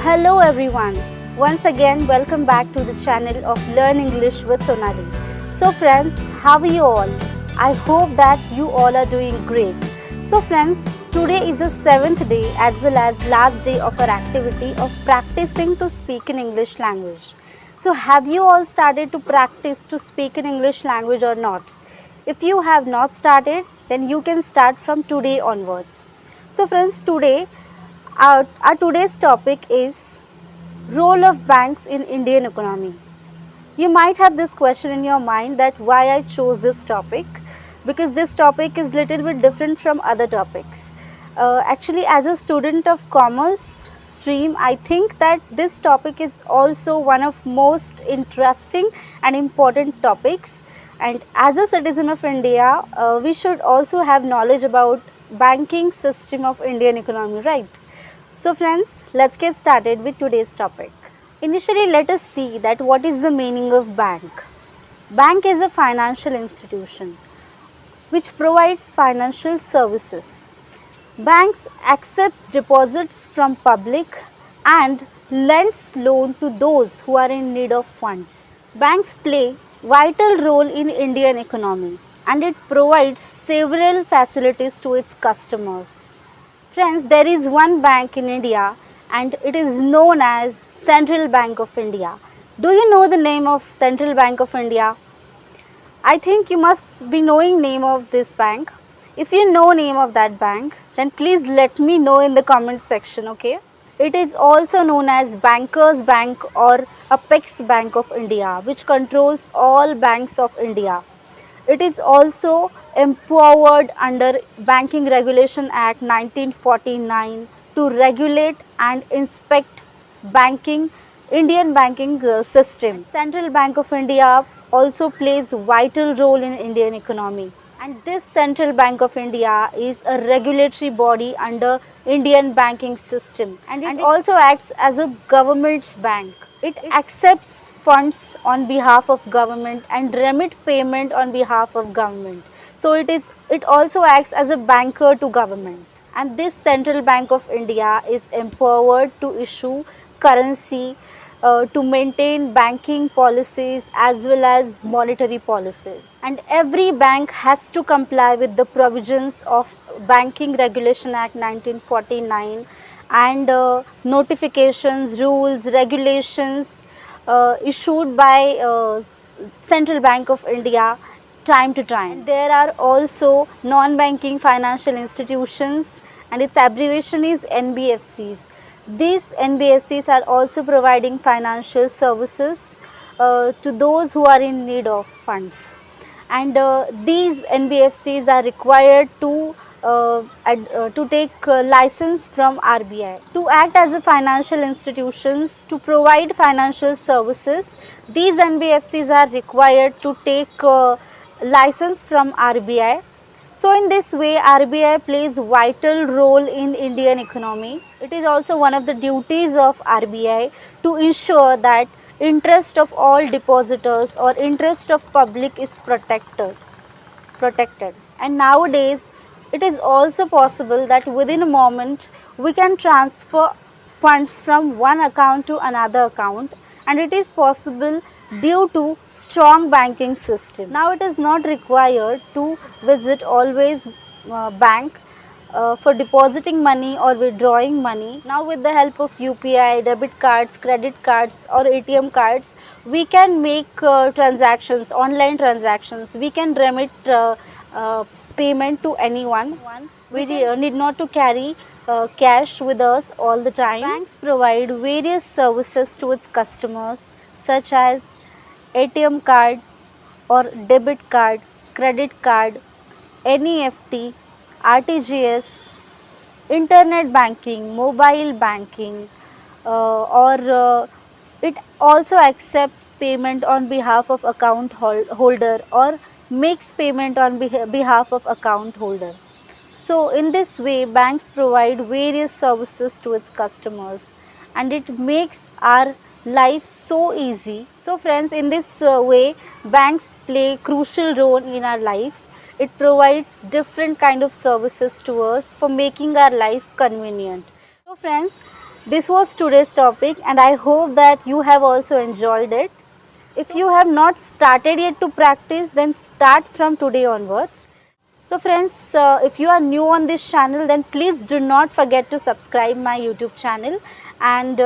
Hello everyone. Once again welcome back to the channel of Learn English with Sonali. So friends, how are you all? I hope that you all are doing great. So friends, today is the 7th day as well as last day of our activity of practicing to speak in English language. So have you all started to practice to speak in English language or not? If you have not started, then you can start from today onwards. So friends, today our today's topic is role of banks in Indian economy. You might have this question in your mind that why I chose this topic, because this topic is little bit different from other topics. Actually, as a student of commerce stream, I think that this topic is also one of most interesting and important topics. And as a citizen of India, we should also have knowledge about banking system of Indian economy, right? So friends, let's get started with today's topic. Initially, let us see that what is the meaning of bank. Bank is a financial institution which provides financial services. Banks accepts deposits from public and lends loan to those who are in need of funds. Banks play vital role in Indian economy and it provides several facilities to its customers. Friends, there is one bank in India and it is known as Central Bank of India. Do you know the name of Central Bank of India? I think you must be knowing name of this bank. If you know name of that bank, then please let me know in the comment section, okay? It is also known as Bankers Bank or Apex Bank of India, which controls all banks of India. It is also empowered under Banking Regulation Act 1949 to regulate and inspect banking, Indian banking system. Central Bank of India also plays vital role in Indian economy. And this Central Bank of India is a regulatory body under Indian banking system and it also acts as a government's bank. It accepts funds on behalf of government and remit payment on behalf of government. So it also acts as a banker to government. And this Central Bank of India is empowered to issue currency, to maintain banking policies as well as monetary policies. And every bank has to comply with the provisions of Banking Regulation Act 1949 and notifications, rules, regulations issued by Central Bank of India time to time. There are also non-banking financial institutions and its abbreviation is NBFCs. These NBFCs are also providing financial services to those who are in need of funds. And these NBFCs are required to take license from RBI. To act as a financial institutions to provide financial services, these NBFCs are required to take license from RBI. So in this way, RBI plays vital role in Indian economy. It is also one of the duties of RBI to ensure that interest of all depositors or interest of public is protected. And nowadays, it is also possible that within a moment, we can transfer funds from one account to another account and it is possible due to strong banking system. Now it is not required to visit always bank for depositing money or withdrawing money. Now with the help of UPI, debit cards, credit cards or ATM cards, we can make transactions, online transactions. We can remit payment to anyone. We need not to carry cash with us all the time. Banks provide various services to its customers such as ATM card or debit card, credit card, NEFT, RTGS, internet banking, mobile banking, or it also accepts payment on behalf of account holder or makes payment on behalf of account holder. So in this way, banks provide various services to its customers and it makes our life so easy. So friends, in this way, banks play crucial role in our life. It provides different kind of services to us for making our life convenient. So friends, This was today's topic and I hope that you have also enjoyed it. If you have not started yet to practice, then start from today onwards. So friends, if you are new on this channel, then please do not forget to subscribe my YouTube channel and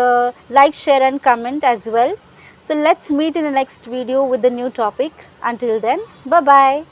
like, share and comment as well. So let's meet in the next video with the new topic. Until then, bye bye.